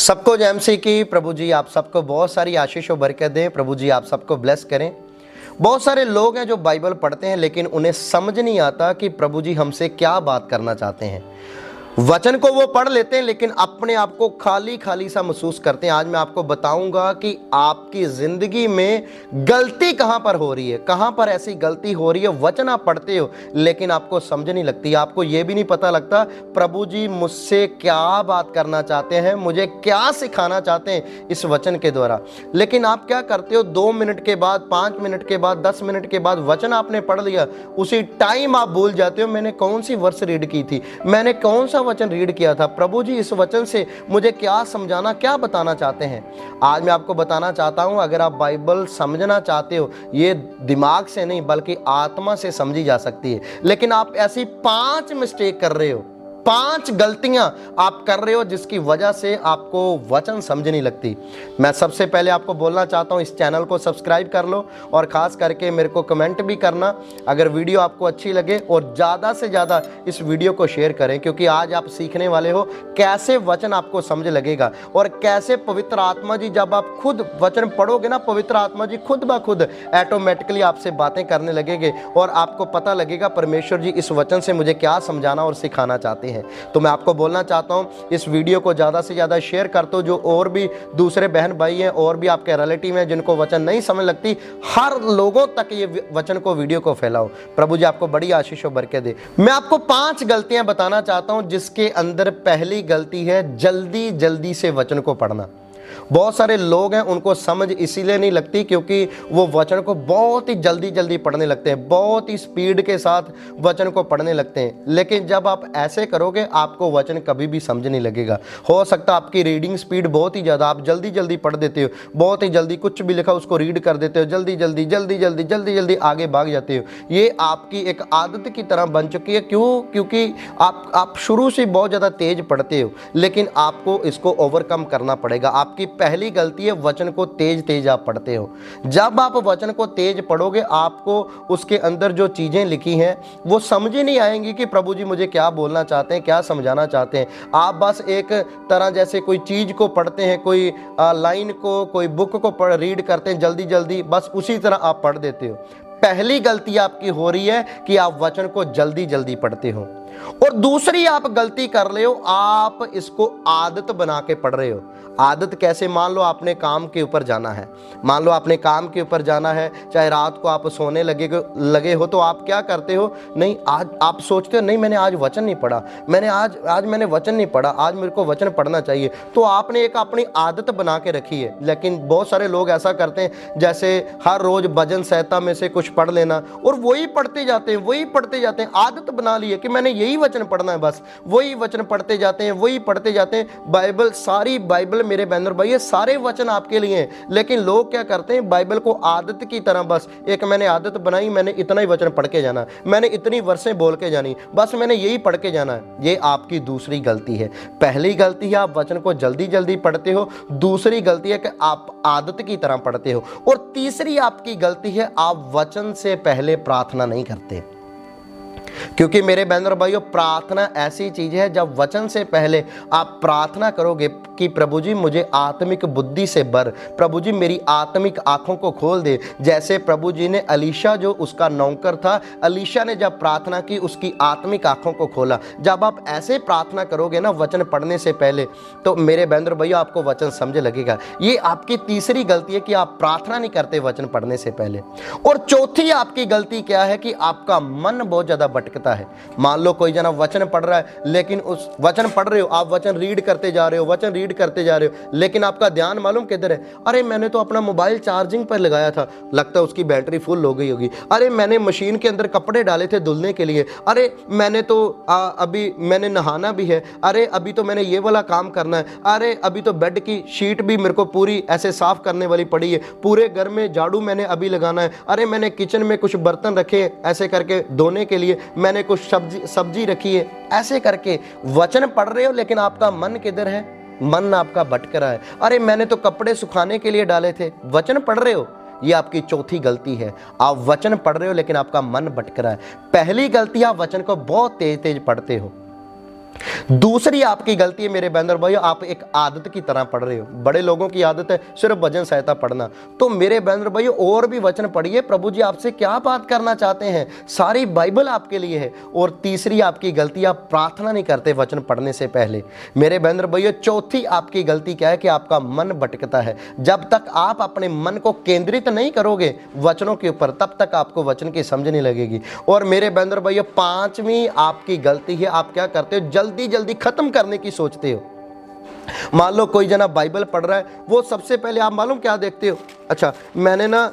सबको जय मसीह की। प्रभु जी आप सबको बहुत सारी आशीष और बरकत दें। प्रभु जी आप सबको ब्लेस करें। बहुत सारे लोग हैं जो बाइबल पढ़ते हैं लेकिन उन्हें समझ नहीं आता कि प्रभु जी हमसे क्या बात करना चाहते हैं। वचन को वो पढ़ लेते हैं लेकिन अपने आप को खाली खाली सा महसूस करते हैं। आज मैं आपको बताऊंगा कि आपकी जिंदगी में गलती कहां पर हो रही है, कहां पर ऐसी गलती हो रही है। वचन आप पढ़ते हो लेकिन आपको समझ नहीं लगती, आपको ये भी नहीं पता लगता प्रभु जी मुझसे क्या बात करना चाहते हैं, मुझे क्या सिखाना चाहते हैं इस वचन के द्वारा। लेकिन आप क्या करते हो, 2 मिनट के बाद, 5 मिनट के बाद, 10 मिनट के बाद वचन आपने पढ़ लिया, उसी टाइम आप भूल जाते हो मैंने कौन सी वर्स रीड की थी, मैंने कौन सा वचन रीड किया था, प्रभु जी इस वचन से मुझे क्या समझाना, क्या बताना चाहते हैं। आज मैं आपको बताना चाहता हूं, अगर आप बाइबल समझना चाहते हो, ये दिमाग से नहीं बल्कि आत्मा से समझी जा सकती है। लेकिन आप ऐसी 5 मिस्टेक कर रहे हो, 5 गलतियां आप कर रहे हो जिसकी वजह से आपको वचन समझ नहीं लगती। मैं सबसे पहले आपको बोलना चाहता हूं, इस चैनल को सब्सक्राइब कर लो और खास करके मेरे को कमेंट भी करना अगर वीडियो आपको अच्छी लगे, और ज़्यादा से ज़्यादा इस वीडियो को शेयर करें, क्योंकि आज आप सीखने वाले हो कैसे वचन आपको समझ लगेगा और कैसे पवित्र आत्मा जी, जब आप खुद वचन पढ़ोगे ना, पवित्र आत्मा जी खुद ब खुद ऑटोमेटिकली आपसे बातें करने लगेंगे और आपको पता लगेगा परमेश्वर जी इस वचन से मुझे क्या समझाना और सिखाना चाहते हैं। तो मैं आपको बोलना चाहता हूं, इस वीडियो को ज़्यादा से ज़्यादा शेयर कर दो। जो और भी दूसरे बहन भाई हैं और भी आपके रिलेटिव हैं जिनको वचन नहीं समझ लगती, हर लोगों तक ये वचन को, वीडियो को फैलाओ। प्रभु जी आपको बड़ी आशीष और बरकत दे। मैं आपको 5 गलतियां बताना चाहता हूं जिसके अंदर पहली गलती है जल्दी जल्दी से वचन को पढ़ना। बहुत सारे लोग हैं उनको समझ इसीलिए नहीं लगती क्योंकि वो वचन को बहुत ही जल्दी जल्दी पढ़ने लगते हैं, बहुत ही स्पीड के साथ वचन को पढ़ने लगते हैं। लेकिन जब आप ऐसे करोगे आपको वचन कभी भी समझ नहीं लगेगा। हो सकता है आपकी रीडिंग स्पीड बहुत ही ज़्यादा, आप जल्दी जल्दी पढ़ देते हो, बहुत ही जल्दी कुछ भी लिखा उसको रीड कर देते हो, जल्दी जल्दी जल्दी जल्दी जल्दी जल्दी आगे भाग जाते हो। ये आपकी एक आदत की तरह बन चुकी है। क्यों? क्योंकि आप शुरू से बहुत ज़्यादा तेज पढ़ते हो, लेकिन आपको इसको ओवरकम करना पड़ेगा। आपकी पहली गलती है वचन को तेज तेज आप पढ़ते हो। जब आप वचन को तेज पढ़ोगे आपको उसके अंदर जो चीजें लिखी हैं वो समझ ही नहीं आएंगी कि प्रभु जी मुझे क्या बोलना चाहते हैं, क्या समझाना चाहते हैं। आप बस एक तरह जैसे कोई चीज को पढ़ते हैं, कोई लाइन को, कोई बुक को रीड करते हैं जल्दी जल्दी, बस उसी तरह आप पढ़ देते हो। पहली गलती आपकी हो रही है कि आप वचन को जल्दी जल्दी पढ़ते हो। और दूसरी आप गलती कर रहे हो, आप इसको आदत बना के पढ़ रहे हो। आदत कैसे? मान लो आपने काम के ऊपर जाना है, मान लो आपने काम के ऊपर जाना है, चाहे रात को आप सोने लगे हो तो आप क्या करते हो, नहीं आज आप सोचते हो नहीं मैंने आज वचन नहीं पढ़ा, मैंने आज मैंने वचन नहीं पढ़ा, आज मेरे को वचन पढ़ना चाहिए। तो आपने एक अपनी आदत बना के रखी है। लेकिन बहुत सारे लोग ऐसा करते हैं जैसे हर रोज भजन संहिता में से कुछ पढ़ लेना और वही पढ़ते जाते हैं, वही पढ़ते जाते हैं। आदत बना ली है कि मैंने यही वचन पढ़ना है, बस वही वचन पढ़ते जाते हैं, वही पढ़ते जाते हैं। बाइबल, सारी बाइबल मेरे बहनों भाई, ये सारे वचन आपके लिए हैं। लेकिन लोग क्या करते हैं, बाइबल को आदत की तरह, बस एक मैंने आदत बनाई, मैंने इतना ही वचन पढ़ के जाना, मैंने इतनी वर्षें बोल के जानी, बस मैंने यही पढ़ के जाना है। ये आपकी दूसरी गलती है। पहली गलती है आप वचन को जल्दी जल्दी पढ़ते हो, दूसरी गलती है कि आप आदत की तरह पढ़ते हो, और तीसरी आपकी गलती है आप वचन से पहले प्रार्थना नहीं करते। क्योंकि मेरे बहनों और भाइयों, प्रार्थना ऐसी चीज है जब वचन से पहले आप प्रार्थना करोगे कि प्रभु जी मुझे आत्मिक बुद्धि से भर, प्रभु जी मेरी आत्मिक आंखों को खोल दे। जैसे प्रभु जी ने अलीशा, जो उसका नौकर था, अलीशा ने जब प्रार्थना की उसकी आत्मिक आंखों को खोला। जब आप ऐसे प्रार्थना करोगे ना वचन पढ़ने से पहले, तो मेरे बहनों और भाइयों आपको वचन समझ लगेगा। ये आपकी तीसरी गलती है कि आप प्रार्थना नहीं करते वचन पढ़ने से पहले। और चौथी आपकी गलती क्या है कि आपका मन बहुत ज्यादा भटकता है। मान लो कोई जना वचन पढ़ रहा है, लेकिन उस वचन पढ़ रहे हो, आप वचन रीड करते जा रहे हो, वचन रीड करते जा रहे हो, लेकिन आपका ध्यान मालूम किधर है? अरे मैंने तो अपना मोबाइल चार्जिंग पर लगाया था, लगता है उसकी बैटरी फुल हो गई होगी। अरे मैंने मशीन के अंदर कपड़े डाले थे धुलने के लिए, अरे मैंने तो अभी मैंने नहाना भी है, अरे अभी तो मैंने ये वाला काम करना है, अरे अभी तो बेड की शीट भी मेरे को पूरी ऐसे साफ करने वाली पड़ी है, पूरे घर में झाड़ू मैंने अभी लगाना है, अरे मैंने किचन में कुछ बर्तन रखे ऐसे करके धोने के लिए, मैंने कुछ सब्जी रखी है। ऐसे करके वचन पढ़ रहे हो लेकिन आपका मन किधर है? मन आपका भटक रहा है। अरे मैंने तो कपड़े सुखाने के लिए डाले थे, वचन पढ़ रहे हो। ये आपकी चौथी गलती है। आप वचन पढ़ रहे हो लेकिन आपका मन भटक रहा है। पहली गलती, आप वचन को बहुत तेज तेज पढ़ते हो। दूसरी आपकी गलती है मेरे बहन और भाइयों, आप एक आदत की तरह पढ़ रहे हो। बड़े लोगों की आदत है सिर्फ भजन संहिता पढ़ना, तो मेरे बहन और भाइयों और भी वचन पढ़िए, प्रभु जी आपसे क्या बात करना चाहते हैं, सारी बाइबल आपके लिए है। और तीसरी आपकी गलती, आप प्रार्थना नहीं करते वचन पढ़ने से पहले। मेरे बहन और भाइयों, चौथी आपकी गलती क्या है कि आपका मन भटकता है। जब तक आप अपने मन को केंद्रित नहीं करोगे वचनों के ऊपर, तब तक आपको वचन की समझ नहीं लगेगी। और मेरे बहन और भाइयों, पांचवी आपकी गलती है, आप क्या करते हो, जल्दी जल्दी खत्म करने की सोचते हो। मान लो कोई जना बाइबल पढ़ रहा है, वो सबसे पहले आप मालूम क्या देखते हो, अच्छा मैंने ना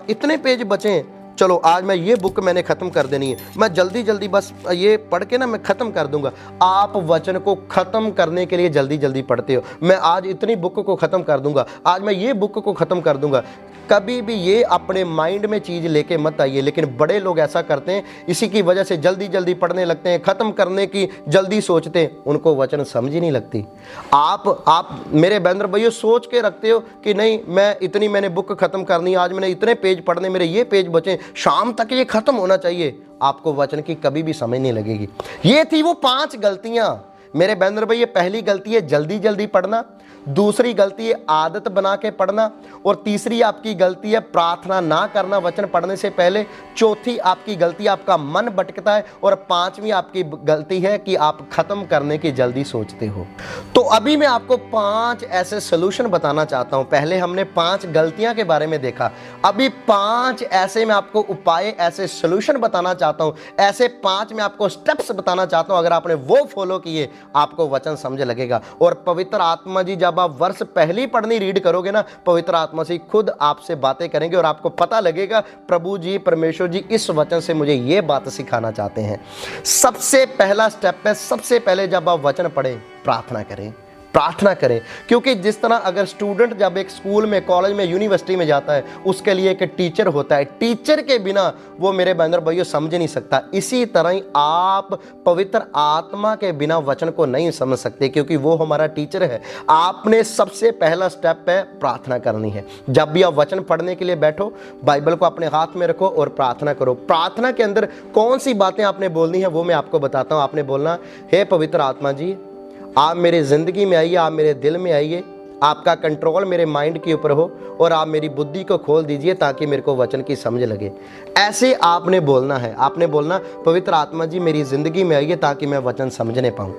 इतने पेज बचे हैं, चलो आज मैं ये बुक मैंने ख़त्म कर देनी है, मैं जल्दी जल्दी बस ये पढ़ के ना मैं ख़त्म कर दूंगा। आप वचन को ख़त्म करने के लिए जल्दी जल्दी पढ़ते हो, मैं आज इतनी बुक को ख़त्म कर दूंगा, आज मैं ये बुक को ख़त्म कर दूंगा। कभी भी ये अपने माइंड में चीज़ लेके मत आइए। लेकिन बड़े लोग ऐसा करते हैं, इसी की वजह से जल्दी जल्दी पढ़ने लगते हैं, ख़त्म करने की जल्दी सोचते हैं, उनको वचन समझ ही नहीं लगती। आप मेरे बहन भैया सोच के रखते हो कि नहीं मैंने बुक ख़त्म करनी, आज मैंने इतने पेज पढ़ने, मेरे ये पेज बचे, शाम तक ये ख़त्म होना चाहिए। आपको वचन की कभी भी समझ नहीं लगेगी। ये थी वो 5 गलतियां मेरे बहन भैया। पहली गलती है जल्दी जल्दी पढ़ना, दूसरी गलती है आदत बना के पढ़ना, और तीसरी आपकी गलती है प्रार्थना ना करना वचन पढ़ने से पहले, चौथी आपकी गलती आपका मन भटकता है, और पांचवी आपकी गलती है कि आप खत्म करने की जल्दी सोचते हो। तो अभी मैं आपको 5 ऐसे सलूशन बताना चाहता हूं। पहले हमने 5 गलतियां के बारे में देखा, अभी 5 ऐसे मैं आपको उपाय, ऐसे सलूशन बताना चाहता हूं, ऐसे 5 मैं आपको स्टेप्स बताना चाहता हूं। अगर आपने वो फॉलो किए आपको वचन समझ लगेगा। और पवित्र आत्मा जी जब आप वर्ष पहली पढ़नी रीड करोगे ना, पवित्र आत्मा से खुद आपसे बातें करेंगे और आपको पता लगेगा प्रभु जी परमेश्वर जी इस वचन से मुझे ये बात सिखाना चाहते हैं। सबसे पहला स्टेप है, सबसे पहले जब आप वचन पढ़ें प्रार्थना करें, प्रार्थना करें। क्योंकि जिस तरह अगर स्टूडेंट जब एक स्कूल में, कॉलेज में, यूनिवर्सिटी में जाता है, उसके लिए एक टीचर होता है, टीचर के बिना वो मेरे बहन भाइयों समझ नहीं सकता, इसी तरह ही आप पवित्र आत्मा के बिना वचन को नहीं समझ सकते, क्योंकि वो हमारा टीचर है। आपने सबसे पहला स्टेप है प्रार्थना करनी है। जब भी आप वचन पढ़ने के लिए बैठो, बाइबल को अपने हाथ में रखो और प्रार्थना करो। प्रार्थना के अंदर कौन सी बातें आपने बोलनी है वो मैं आपको बताता हूं। आपने बोलना, हे पवित्र आत्मा जी आप मेरे ज़िंदगी में आइए, आप मेरे दिल में आइए, आपका कंट्रोल मेरे माइंड के ऊपर हो और आप मेरी बुद्धि को खोल दीजिए ताकि मेरे को वचन की समझ लगे। ऐसे आपने बोलना है। आपने बोलना, पवित्र आत्मा जी मेरी ज़िंदगी में आइए ताकि मैं वचन समझने पाऊँ।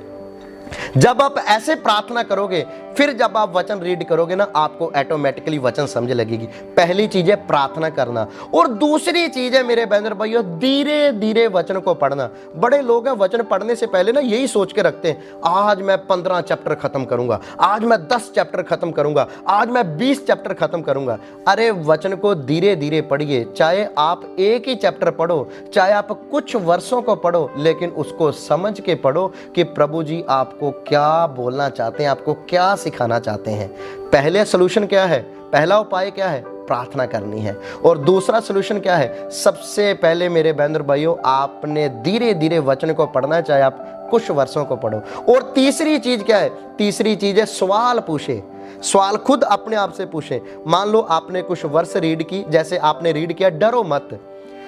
जब आप ऐसे प्रार्थना करोगे, फिर जब आप वचन रीड करोगे ना, आपको ऑटोमेटिकली वचन समझ लगेगी। पहली चीज है प्रार्थना करना, और दूसरी चीज है मेरे बहन भाइयों धीरे धीरे वचन को पढ़ना। बड़े लोग हैं वचन पढ़ने से पहले ना यही सोच के रखते हैं, आज मैं 15 चैप्टर खत्म करूंगा, आज मैं 10 चैप्टर खत्म करूंगा, आज मैं 20 चैप्टर खत्म करूंगा। अरे वचन को धीरे धीरे पढ़िए। चाहे आप एक ही चैप्टर पढ़ो, चाहे आप कुछ वर्षों को पढ़ो, लेकिन उसको समझ के पढ़ो कि प्रभु जी आपको क्या बोलना चाहते हैं, आपको क्या सिखाना चाहते हैं। पहले सलूशन क्या है, पहला उपाय क्या है, प्रार्थना करनी है। और दूसरा सलूशन क्या है, सबसे पहले मेरे बहन और भाइयों आपने धीरे धीरे वचन को पढ़ना है, चाहे आप कुछ वर्षों को पढ़ो। और तीसरी चीज क्या है, तीसरी चीज है सवाल पूछे। सवाल खुद अपने आप से पूछे। मान लो आपने कुछ वर्ष रीड की, जैसे आपने रीड किया डरो मत,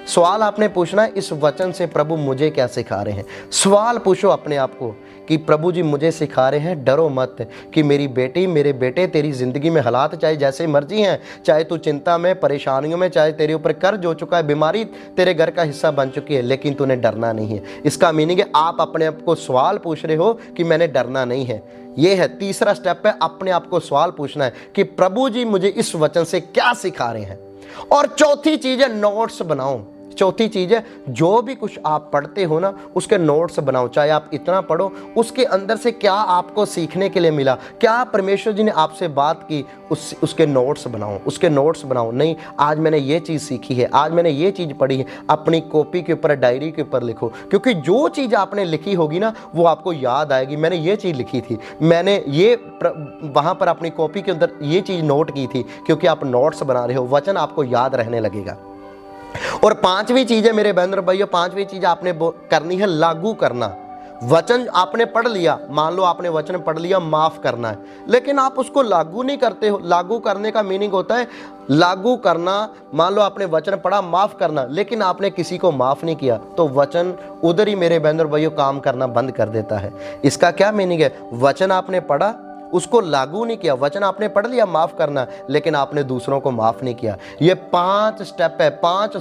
सवाल आपने पूछना है इस वचन से प्रभु मुझे क्या सिखा रहे हैं। सवाल पूछो अपने आप को कि प्रभु जी मुझे सिखा रहे हैं डरो मत, कि मेरी बेटी मेरे बेटे तेरी ज़िंदगी में हालात चाहे जैसे मर्जी हैं, चाहे तू चिंता में, परेशानियों में, चाहे तेरे ऊपर कर्ज हो चुका है, बीमारी तेरे घर का हिस्सा बन चुकी है, लेकिन तूने डरना नहीं है। इसका मीनिंग है आप अपने आप को सवाल पूछ रहे हो कि मैंने डरना नहीं है। ये है तीसरा स्टेप है, अपने आप को सवाल पूछना है कि प्रभु जी मुझे इस वचन से क्या सिखा रहे हैं। और चौथी चीज़ है नोट्स बनाओ। चौथी चीज है जो भी कुछ आप पढ़ते हो ना उसके नोट्स बनाओ। चाहे आप इतना पढ़ो, उसके अंदर से क्या आपको सीखने के लिए मिला, क्या परमेश्वर जी ने आपसे बात की, उसके नोट्स बनाओ, उसके नोट्स बनाओ। नहीं आज मैंने ये चीज़ सीखी है, आज मैंने ये चीज़ पढ़ी है, अपनी कॉपी के ऊपर, डायरी के ऊपर लिखो, क्योंकि जो चीज़ आपने लिखी होगी ना वो आपको याद आएगी। मैंने ये चीज़ लिखी थी, मैंने ये वहाँ पर अपनी कॉपी के अंदर ये चीज़ नोट की थी, क्योंकि आप नोट्स बना रहे हो, वचन आपको याद रहने लगेगा। और पांचवी चीज है मेरे बहन और भाइयों, पांचवी चीज आपने करनी है लागू करना। वचन आपने पढ़ लिया, मान लो आपने वचन पढ़ लिया माफ करना है, लेकिन आप उसको लागू नहीं करते हो। लागू करने का मीनिंग होता है लागू करना। मान लो आपने वचन पढ़ा माफ करना, लेकिन आपने किसी को माफ नहीं किया, तो वचन उधर ही मेरे बहन और भाइयों काम करना बंद कर देता है। इसका क्या मीनिंग है? वचन आपने पढ़ा, उसको लागू नहीं किया। वचन आपने पढ़ लिया माफ करना, लेकिन आपने दूसरों को माफ नहीं किया। ये 5 स्टेप है, 5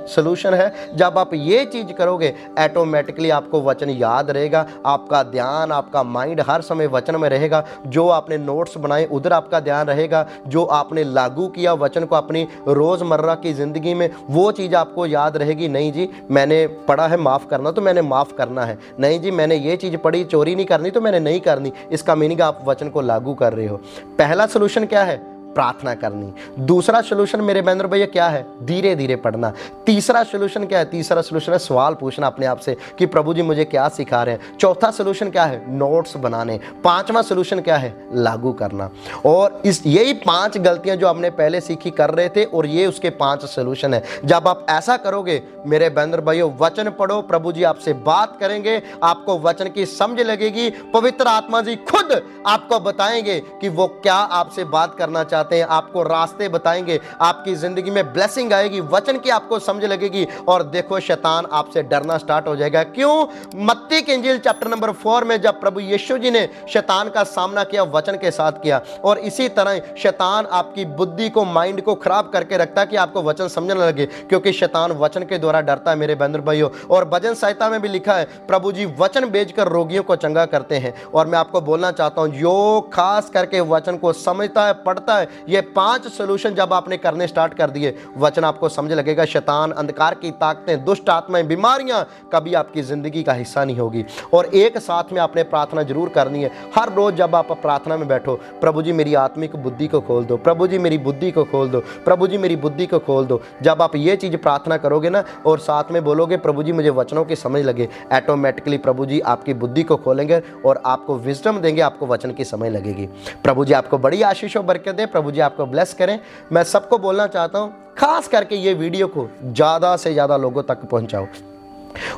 सोल्यूशन है। जब आप ये चीज करोगे, ऑटोमेटिकली आपको वचन याद रहेगा, आपका ध्यान, आपका माइंड हर समय वचन में रहेगा। जो आपने नोट्स बनाए उधर आपका ध्यान रहेगा, जो आपने लागू किया वचन को अपनी रोजमर्रा की जिंदगी में, वो चीज आपको याद रहेगी। नहीं जी, मैंने पढ़ा है माफ करना तो मैंने माफ करना है। नहीं जी, मैंने ये चीज पढ़ी चोरी नहीं करनी तो मैंने नहीं करनी। इसका मीनिंग आप वचन को लागू कर रहे हो। पहला सलूशन क्या है? प्रार्थना करनी। दूसरा सलूशन मेरे बहन भैया क्या है? धीरे धीरे पढ़ना। तीसरा सलूशन क्या है? तीसरा सलूशन है सवाल पूछना अपने आप से कि प्रभु जी मुझे क्या सिखा रहे हैं। चौथा सलूशन क्या है? नोट्स बनाने। पांचवा सलूशन क्या है? लागू करना। और यही 5 गलतियां जो हमने पहले सीखी कर रहे थे, और ये उसके 5 सलूशन है। जब आप ऐसा करोगे मेरे बहन भाइयों, वचन पढ़ो, प्रभु जी आपसे बात करेंगे, आपको वचन की समझ लगेगी, पवित्र आत्मा जी खुद आपको बताएंगे कि वो क्या आपसे बात करना चाहते हैं, आपको रास्ते बताएंगे, आपकी जिंदगी में ब्लेसिंग आएगी, वचन की आपको समझ लगेगी। और देखो शैतान आपसे डरना स्टार्ट हो जाएगा। क्यों? मत्ती की इंजील चैप्टर नंबर 4 में जब प्रभु यीशु जी ने शैतान का सामना किया, वचन के साथ किया, और इसी तरह शैतान आपकी बुद्धि को, माइंड को खराब करके रखता है कि आपको वचन समझने लगे, क्योंकि शैतान वचन के द्वारा डरता है मेरे बहन भाइयों। और भजन संहिता में भी लिखा है प्रभु जी वचन भेजकर रोगियों को चंगा करते हैं। और मैं आपको बोलना चाहता हूं, जो खास करके वचन को समझता है, पढ़ता है, ये 5 सॉल्यूशन जब आपने करने स्टार्ट कर दिए, वचन आपको समझ लगेगा। शैतान, अंधकार की ताकतें, दुष्ट आत्माएं, बीमारियां कभी आपकी जिंदगी का हिस्सा नहीं होगी। और एक साथ में आपने प्रार्थना जरूर करनी है। हर रोज जब आप प्रार्थना में बैठो, प्रभु जी मेरी आत्मिक बुद्धि को खोल दो, प्रभु जी मेरी बुद्धि को खोल दो, प्रभु जी मेरी बुद्धि को खोल दो। जब आप ये चीज प्रार्थना करोगे ना, और साथ में बोलोगे प्रभु जी मुझे वचनों की समझ लगे, ऑटोमेटिकली प्रभु जी आपकी बुद्धि को खोलेंगे और आपको विजडम देंगे, आपको वचन की समझ लगेगी। प्रभु जी आपको बड़ी आशीष और बरकत दे, प्रभु जी आपको ब्लेस करें। मैं सबको बोलना चाहता हूं, खास करके ये वीडियो को ज्यादा से ज्यादा लोगों तक पहुंचाओ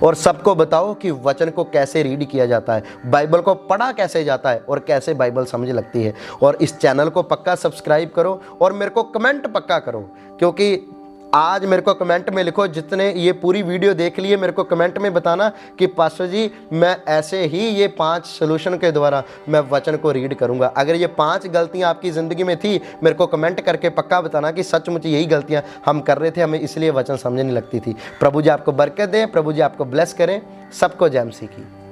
और सबको बताओ कि वचन को कैसे रीड किया जाता है, बाइबल को पढ़ा कैसे जाता है और कैसे बाइबल समझ लगती है। और इस चैनल को पक्का सब्सक्राइब करो और मेरे को कमेंट पक्का करो, क्योंकि आज मेरे को कमेंट में लिखो, जितने ये पूरी वीडियो देख लिए मेरे को कमेंट में बताना कि पास्टर जी मैं ऐसे ही ये 5 सॉल्यूशन के द्वारा मैं वचन को रीड करूंगा। अगर ये 5 गलतियां आपकी ज़िंदगी में थी, मेरे को कमेंट करके पक्का बताना कि सचमुच यही गलतियां हम कर रहे थे, हमें इसलिए वचन समझ नहीं लगती थी। प्रभु जी आपको बरकत दें, प्रभु जी आपको ब्लेस करें। सबको जय मसीह की।